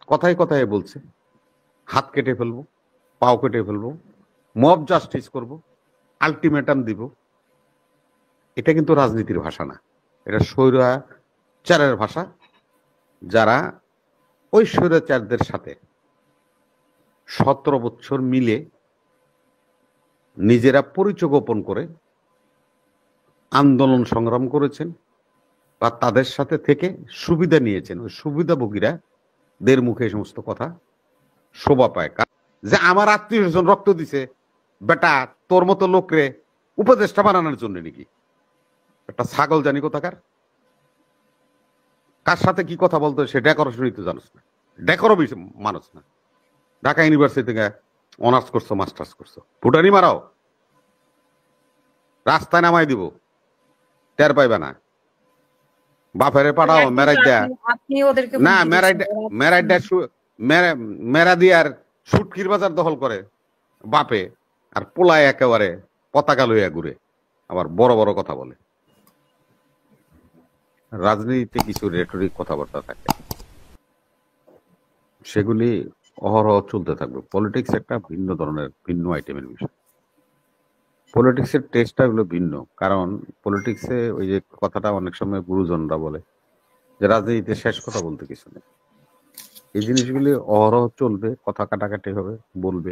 কথায় কথায় বলছে হাত কেটে ফেলবো, পাও কেটে ফেলবো, মব জাস্টিস করব, আলটিমেটাম দিব। এটা কিন্তু রাজনীতির ভাষা না, এটা স্বৈরাচারের ভাষা। যারা ওই স্বৈরাচারদের সাথে 17 বছর মিলে নিজেরা পরিচয় গোপন করে আন্দোলন সংগ্রাম করেছেন বা তাদের সাথে থেকে সুবিধা নিয়েছেন, ওই সুবিধাভোগীরা দের মুখে এই সমস্ত কথা শোভা পায়। যে আমার আত্মীয় স্বজন রক্ত দিছে, বেটা তোর মতো লোকরে উপদেষ্টা বানানোর জন্য নাকি? একটা ছাগল জানি কোথাকার, কার সাথে কি কথা বলতো সে ডেকোরেশনই তো জানোস না, ডেকোরও মানুষ না। ঢাকা ইউনিভার্সিটি থেকে অনার্স করছো, মাস্টার্স করছো, ফুটানি মারাও, রাস্তায় নামাই দিব, টের পাইবে না। বাপেরে পাঠাও মেরাই দেয়া না, মেরা দিয়ে আর সুটকির বাজার দখল করে বাপে, আর পোলায় একেবারে পতাকা লইয়া ঘুরে, আবার বড় বড় কথা বলে। রাজনীতিতে কিছু রেটরিক কথাবার্তা থাকে, সেগুলি অহরহ চলতে থাকবে। পলিটিক্স একটা ভিন্ন ধরনের, ভিন্ন আইটেমের বিষয়। পলিটিক্সের টেস্টটা হলো ভিন্ন, কারণ পলিটিক্সে ওই যে কথাটা অনেক সময় গুরুজনরা বলে যে রাজনীতিতে শেষ কথা বলতে কিছু নেই। এই জিনিসগুলি অহরহ চলবে, কথা কাটাকাটি হবে, বলবে,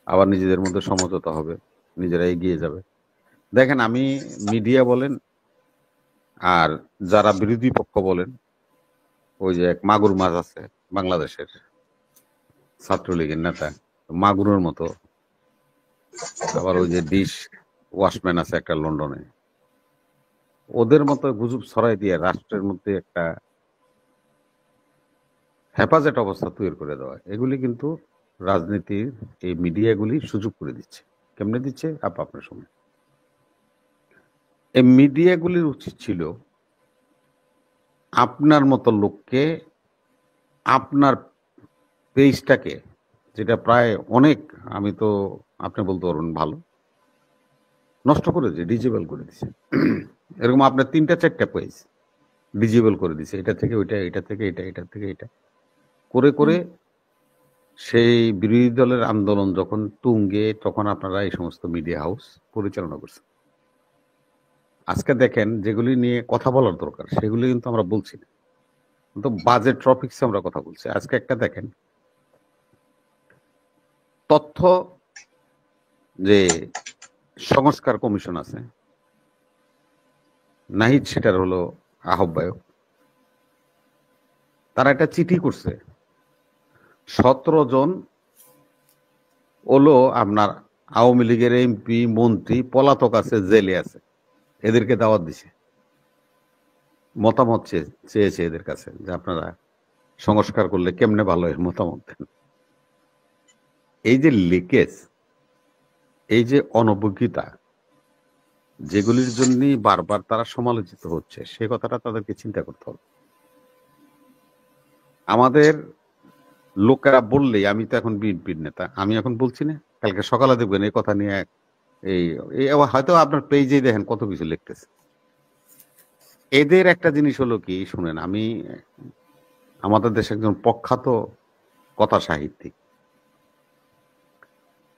আবার নিজেদের মধ্যে সমঝোতা হবে, নিজেরা এগিয়ে যাবে। দেখেন, আমি মিডিয়া বলেন আর যারা বিরোধী পক্ষ বলেন, ওই যে এক মাগুর মাছ আছে বাংলাদেশের ছাত্রলীগের নেতা, মাগুরের মতো, আবার ওই যে ডিশ ওয়াশম্যান আছে একটা লন্ডনে, ওদের মতো গুজব ছড়াই দিয়ে রাষ্ট্রের মধ্যে একটা হেফাজত অবস্থা তৈরি করে দেওয়া, এগুলি কিন্তু রাজনীতির এই মিডিয়াগুলি সুযোগ করে দিচ্ছে। কেমনে দিচ্ছে আপনার সময়? এই মিডিয়াগুলির উচিত ছিল আপনার মতো লোককে, আপনার পেজটাকে, যেটা প্রায় অনেক, আমি তো আপনি বলতে পারবেন ভালো, নষ্ট করে দিয়েছে, ডিজেবল করে দিচ্ছে। এরকম আপনার 3টা 4টা পেজ ডিজেবল করে দিচ্ছে, এটা থেকে ওইটা, এটা থেকে এটা, এটা থেকে এটা করে করে সেই বিরোধী দলের আন্দোলন যখন তুঙ্গে, তখন আপনারা এই সমস্ত মিডিয়া হাউস পরিচালনা করছেন। আজকে দেখেন, যেগুলি নিয়ে কথা বলার দরকার সেগুলি কিন্তু আমরা বলছি না, কিন্তু বাজে টপিকস আমরা কথা বলছি। আজকে একটা দেখেন, তথ্য যে সংস্কার কমিশন আছে, নাহিদ সেটার হলো আহ্বায়ক, তারা একটা চিঠি করছে, 17 জন হলো আপনার আওয়ামী লীগের এমপি মন্ত্রী পলাতক আছে, জেলে আছে, এদেরকে দাওয়াত দিছে, মতামত চেয়েছে এদের কাছে যে আপনারা সংস্কার করলে কেমনে ভালো হয় মতামত দেন। এই যে লিকেজ, এই যে অনভিজ্ঞতা, যেগুলির জন্য বারবার তারা সমালোচিত হচ্ছে, সে কথাটা তাদেরকে চিন্তা করতে হবে। আমাদের লোকেরা বললেই, আমি তো এখন বিএনপির নেতা, আমি এখন বলছি না, কালকে সকালে দেখবেন এই কথা নিয়ে এই হয়তো আপনার পেজেই দেখেন কত কিছু লিখতেছে। এদের একটা জিনিস হলো কি, শুনেন, আমি আমাদের দেশে একজন প্রখ্যাত কথা সাহিত্যিক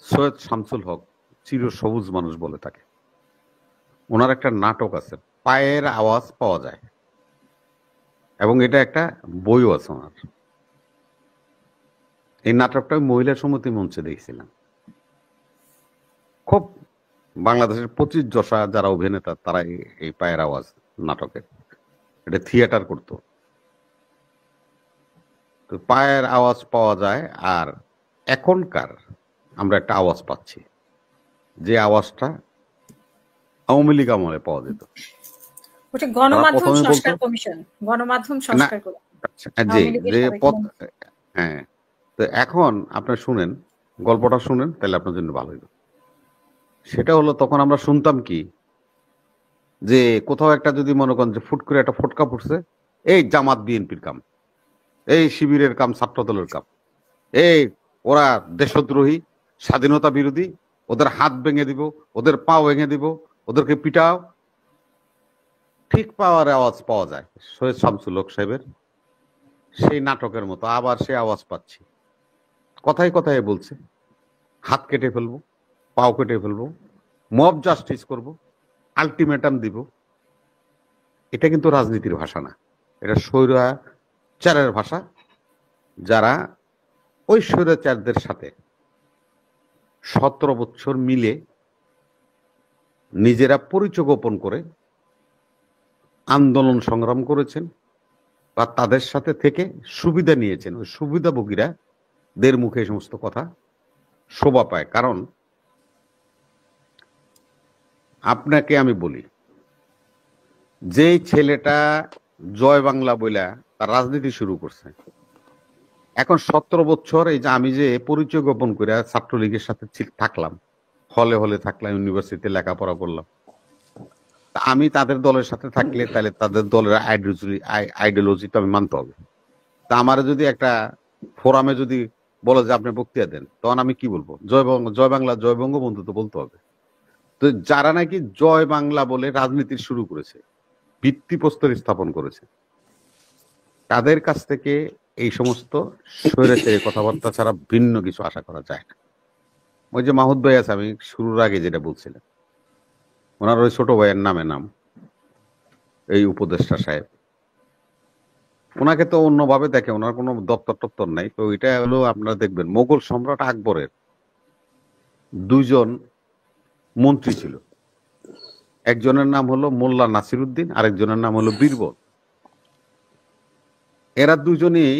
সৈয়দ শামসুল হক, চির সবুজ মানুষ বলে থাকে, ওনার একটা নাটক আছে পায়ের আওয়াজ পাওয়া যায়, এবং এটা একটা বইও আছে ওনার। এই নাটকটা মহিলা সমিতি মঞ্চে দেখছিলাম। খুব বাংলাদেশের 25 যশা যারা অভিনেতা, তারা এই পায়ের আওয়াজ নাটকের এটা থিয়েটার করতো। তো পায়ের আওয়াজ পাওয়া যায়, আর এখনকার আমরা একটা আওয়াজ পাচ্ছি, যে আওয়াজটা আওয়ামী লীগ আমলে পাওয়া যেত। গণমাধ্যম সংস্কার কমিশন, গণমাধ্যম সংস্কার হ্যাঁ। তো এখন আপনার শুনেন, গল্পটা শুনেন, তাহলে আপনার জন্য ভালো হইল। সেটা হলো, তখন আমরা শুনতাম কি, যে কোথাও একটা যদি মনে করেন যে ফুট করে একটা ফটকা ফুটছে, এই জামাত বিএনপির কাম, এই শিবিরের কাম, ছাত্র দলের কাম, এই ওরা দেশদ্রোহী, স্বাধীনতা বিরোধী, ওদের হাত ভেঙে দিব, ওদের পা ভেঙে দিব, ওদেরকে পিটাও। ঠিক পাওয়ার আওয়াজ পাওয়া যায় সৈয়দ শামসুল হক সাহেবের সেই নাটকের মতো আবার সে আওয়াজ পাচ্ছি, কথায় কথায় বলছে হাত কেটে ফেলবো, পাও কেটে ফেলবো, মব জাস্টিস করব, আলটিমেটাম দিব। এটা কিন্তু রাজনীতির ভাষা না, এটা স্বৈরাচারের ভাষা। যারা ওই স্বৈরাচারদের সাথে 17 বছর মিলে নিজেরা পরিচয় গোপন করে আন্দোলন সংগ্রাম করেছেন বা তাদের সাথে থেকে সুবিধা নিয়েছেন, ওই সুবিধাভোগীরা দের মুখে এই সমস্ত কথা শোভা পায়। কারণ আপনাকে আমি বলি, যে ছেলেটা জয় বাংলা বইলা তার রাজনীতি শুরু করছে, এখন 17 বছর এই যে আমি যে পরিচয় গোপন করে ছাত্রলীগের সাথে থাকলাম, হলে হলে থাকলাম, ইউনিভার্সিটিতে লেখাপড়া করলাম, তা আমি তাদের দলের সাথে থাকলে তাহলে তাদের দলের আইডিওলজি তো আমি মানতে হবে। তা আমার যদি একটা ফোরামে যদি বলে যে আপনি বক্তৃতা দেন, তখন আমি কি বলবো? জয় বাংলা জয় বঙ্গবন্ধু তো বলতে হবে। তো যারা নাকি জয় বাংলা বলে রাজনীতি শুরু করেছে, ভিত্তিপ্রস্তর স্থাপন করেছে, তাদের কাছ থেকে এই সমস্ত স্বৈরাচারী কথাবার্তা ছাড়া ভিন্ন কিছু আশা করা যায় না। ওই যে মাহুদ ভাই আছে, আমি শুরুর আগে যেটা বলছিলাম, ওনার ওই ছোট ভাইয়ের নাম এই উপদেষ্টা সাহেব, ওনাকে তো অন্যভাবে দেখে, ওনার কোনো দপ্তর টপ্তর নাই। তো এটা হলো আপনারা দেখবেন মোগল সম্রাট আকবরের 2জন মন্ত্রী ছিল, একজনের নাম হলো মোল্লা নাসিরুদ্দিন, আরেকজনের নাম হলো বীরবল। এরা দুজনেই,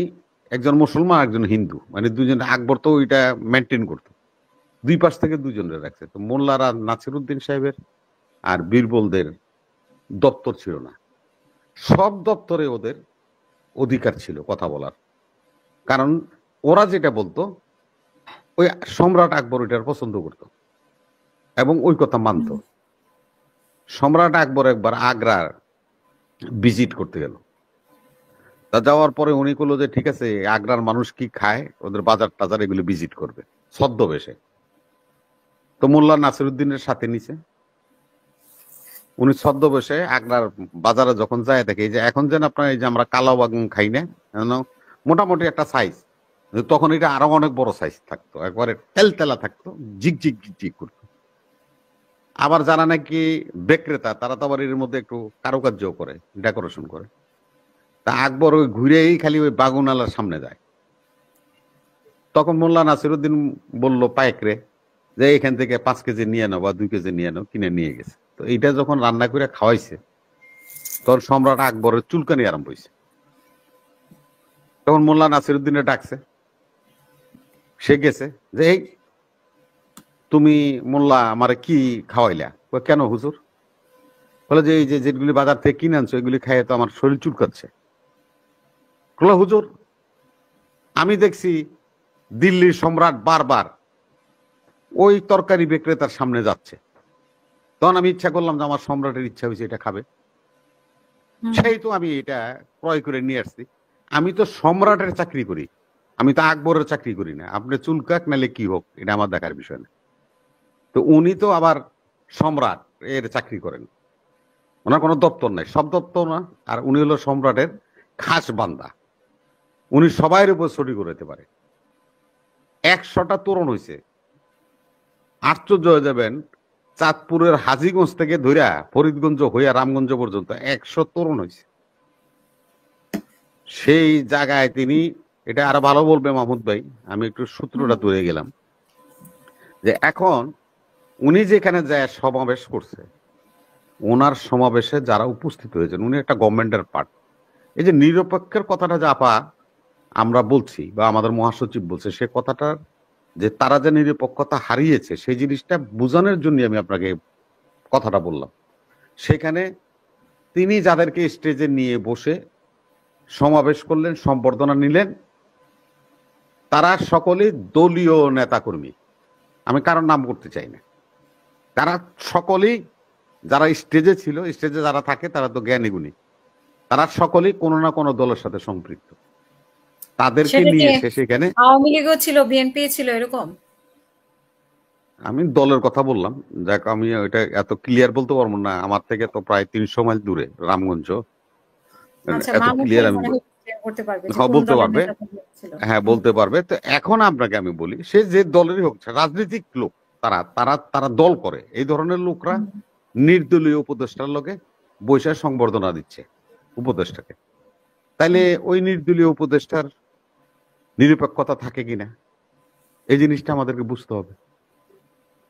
একজন মুসলমান একজন হিন্দু, মানে দুজন, আকবর তো ওইটা মেনটেন করতো, দুই পাশ থেকে দুজনের রাখছে। তো মোল্লারা নাসিরুদ্দিন সাহেবের আর বীরবলদের দপ্তর ছিল না, সব দপ্তরে ওদের অধিকার ছিল কথা বলার। কারণ ওরা যেটা বলতো ওই সম্রাট আকবর ওইটার পছন্দ করত এবং ওই কথা মানত। সম্রাট আকবর একবার আগ্রার ভিজিট করতে গেল, তা যাওয়ার পরে উনি বললো যে ঠিক আছে, আগ্রার মানুষ কি খায়, ওদের বাজার টাজার এগুলো ভিজিট করবে ছদ্মবেশে। তো মোল্লা নাসিরুদ্দিনের সাথে নিছে, উনি ছদ্মবেশে আগ্রার বাজারে যখন যায় দেখে, এই যে এখন যেন আপনার এই যে আমরা কালো বাগুন খাই না, মোটামুটি একটা সাইজ, তখন এটা আরো অনেক বড় সাইজ থাকতো, একবারে তেলতেলা থাকতো, ঝিকঝিক ঝিকঝিক করতো। আবার যারা নাকি বিক্রেতা, তারা তো আবার এর মধ্যে একটু কারুকার্য করে, ডেকোরেশন করে। তা আকবর ওই ঘুরেই খালি ওই বাগুনালার সামনে যায়। তখন মোল্লা নাসিরুদ্দিন বলল পায়েকরে যে এখান থেকে 5 কেজি নিয়ে নাও বা 2 কেজি নিয়ে নাও, কিনে নিয়ে গেছে। তো এইটা যখন রান্না করে খাওয়াইছে, তখন সম্রাট আকবরের চুলকানি আরম্ভ হয়েছে। তখন মোল্লা নাসিরুদ্দিনে ডাকছে, সে গেছে যে এই তুমি মোল্লা আমারে কি খাওয়াইলা? কেন হুজুর? বলে যে এই যে যেগুলি বাজার থেকে কিনে আনছো এগুলি খাইয়ে তো আমার শরীর চুলকাচ্ছে। বলে হুজুর, আমি দেখছি দিল্লির সম্রাট বারবার ওই তরকারি বিক্রেতার সামনে যাচ্ছে, তখন আমি ইচ্ছা করলাম যে আমার সম্রাটের ইচ্ছা হয়েছে এটা খাবে, সেই তো আমি এটা ক্রয় করে নিয়ে আসছি। আমি তো সম্রাটের চাকরি করি, আমি তো আকবরের চাকরি করি না। আপনি চুলকাক নালে কি হোক, এটা আমার দেখার বিষয় না। তো উনি তো আবার সম্রাট এর চাকরি করেন, ওনার কোনো দপ্তর নাই, সব দপ্তর না। আর উনি হলো সম্রাটের খাস বান্দা, উনি সবাইয়ের উপর ছুটি করতে পারে। 100টা তোরণ হয়েছে, আশ্চর্য হয়ে যাবেন, চাঁদপুরের হাজীগঞ্জ থেকে ধইরা ফরিদগঞ্জ হইয়া রামগঞ্জ পর্যন্ত 100 তোরণ হয়েছে। সেই জায়গায় তিনি, এটা আরো ভালো বলবে মাহমুদ ভাই, আমি একটু সূত্রটা ধরে গেলাম, যে এখন উনি যেখানে যায় সমাবেশ করছে, ওনার সমাবেশে যারা উপস্থিত হয়েছেন, উনি একটা গভর্নমেন্টের পার্ট। এই যে নিরপেক্ষের কথাটা যে আপা আমরা বলছি বা আমাদের মহাসচিব বলছে, সে কথাটা যে তারা যে নিরপেক্ষতা হারিয়েছে, সেই জিনিসটা বোঝানোর জন্য আমি আপনাকে কথাটা বললাম। সেখানে তিনি যাদেরকে স্টেজে নিয়ে বসে সমাবেশ করলেন, সম্বর্ধনা নিলেন, তারা সকলেই দলীয় নেতাকর্মী, আমি কারোর নাম করতে চাই না। তারা সকলেই, যারা স্টেজে ছিল, স্টেজে যারা থাকে তারা তো জ্ঞানী গুণী, তারা সকলেই কোনো না কোনো দলের সাথে সম্পৃক্ত। তাদেরকে নিয়ে এসে সেখানে আওয়ামী লীগও ছিল, বিএনপি ছিল, এরকম। আমি দলের কথা বললাম, যাক আমি ওইটা এত ক্লিয়ার বলতে পারবো না, আমার থেকে তো প্রায় 300 মাইল দূরে রামগঞ্জ, এত ক্লিয়ার আমি করতে পারবে যে হ্যাঁ কোন বলতে দলের পারবে, নেতা কর্মী ছিল। হ্যাঁ বলতে পারবে। তো এখন আপনাকে আমি বলি, সে যে দলেরই হোক, রাজনৈতিক লোক, তারা তারা তারা দল করে, এই ধরনের লোকরা হুম, নির্দলীয় উপদেষ্টার লগে বৈশাখ সংবর্ধনা দিচ্ছে উপদেষ্টাকে। তাইলে হুম। ওই নির্দলীয় উপদেষ্টার নিরপেক্ষতা থাকে কিনা, এই জিনিসটা আমাদেরকে বুঝতে হবে।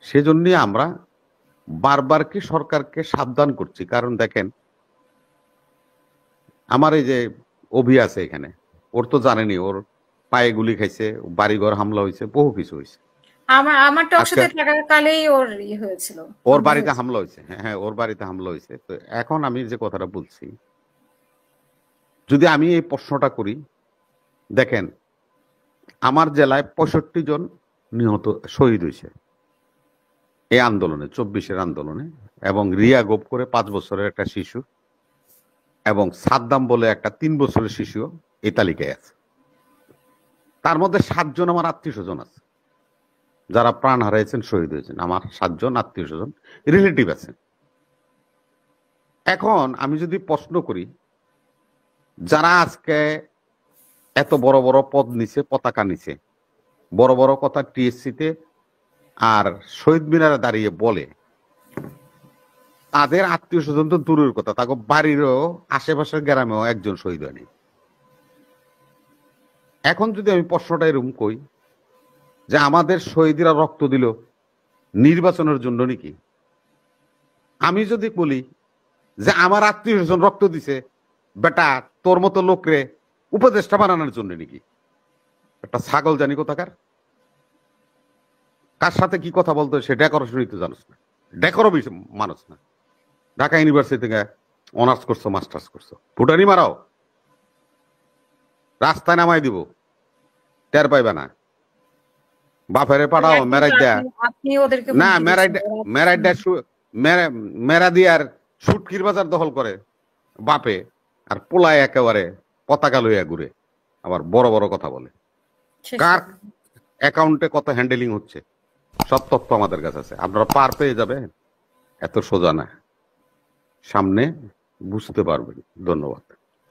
সেজন্যই আমরা বারবার কি সরকারকে সাবধান করছি। কারণ দেখেন, আমার এই যে অভি আছে এখানে, ওর তো জানেনি, ওর পায়ে গুলি খাইছে, বাড়িঘর হামলা হয়েছে, বহু কিছু হয়েছে। আমার আমার টক আজকে শোতে থাকাকালেই ওর হয়েছিল, ওর হামলা বাড়িতে হয়েছিল। হামলা হয়েছে, হ্যাঁ হ্যাঁ, ওর বাড়িতে হামলা হয়েছে। তো এখন আমি যে কথাটা বলছি, যদি আমি এই প্রশ্নটা করি, দেখেন আমার জেলায় 65 জন নিহত, শহীদ হয়েছে এই আন্দোলনে, 24-এর আন্দোলনে। এবং রিয়া গোপ করে 5 বছরের একটা শিশু, এবং সাদ্দাম বলে একটা 3 বছরের শিশু এই তালিকায় আছে। তার মধ্যে 7 জন আমার আত্মীয় স্বজন আছে, যারা প্রাণ হারাইছেন, শহীদ হয়েছেন। আমার 7 জন আত্মীয় স্বজন, রিলেটিভ আছেন। এখন আমি যদি প্রশ্ন করি, যারা আজকে এত বড় বড় পদ নিছে, পতাকা নিছে, বড় বড় কথা টিএসসিতে আর শহীদ মিনারে দাঁড়িয়ে বলে, তাদের আত্মীয় স্বজন তো দূরের কথা, তাকে বাড়িরও আশেপাশের গ্রামেও একজন শহীদ হয়নি। এখন যদি আমি প্রশ্নটা এরকম কই, যে আমাদের শহীদরা রক্ত দিল নির্বাচনের জন্য নাকি, আমি যদি বলি যে আমার আত্মীয় স্বজন রক্ত দিছে বেটা তোর মতো লোকরে উপদেষ্টা বানানোর জন্য নাকি, একটা ছাগল জানি কোথাকার। কার সাথে কি কথা বলতো সে ডেকোরেশনই তো জানোস না, ডেকোরও মানুষ না। ঢাকা ইউনিভার্সিটি থেকে অনার্স করছো, মাস্টার্স করছো, ফুটানি মারাও, রাস্তায় নামাই দিব, টের পাইবে না। বাপেরে তাহলে পাঠাও এখন তো মেরাই দেয়া, আপনি ওদেরকে না হুমকি মেরাই দিচ্ছেন, ওরা মেরাই হুম, দেয়া, মেরা দিয়ার সুটকির বাজার দখল করে বাপে, আর পোলায় একেবারে পতাকা লইয়া ঘুরে, আবার বড় বড় কথা বলে। শেষ কার কথা। অ্যাকাউন্টে কত হ্যান্ডেলিং হচ্ছে, সব তথ্য আমাদের কাছে আছে। আপনারা পার পেয়ে যাবে, এত সোজা না, সামনে বুঝতে পারবেন। ধন্যবাদ।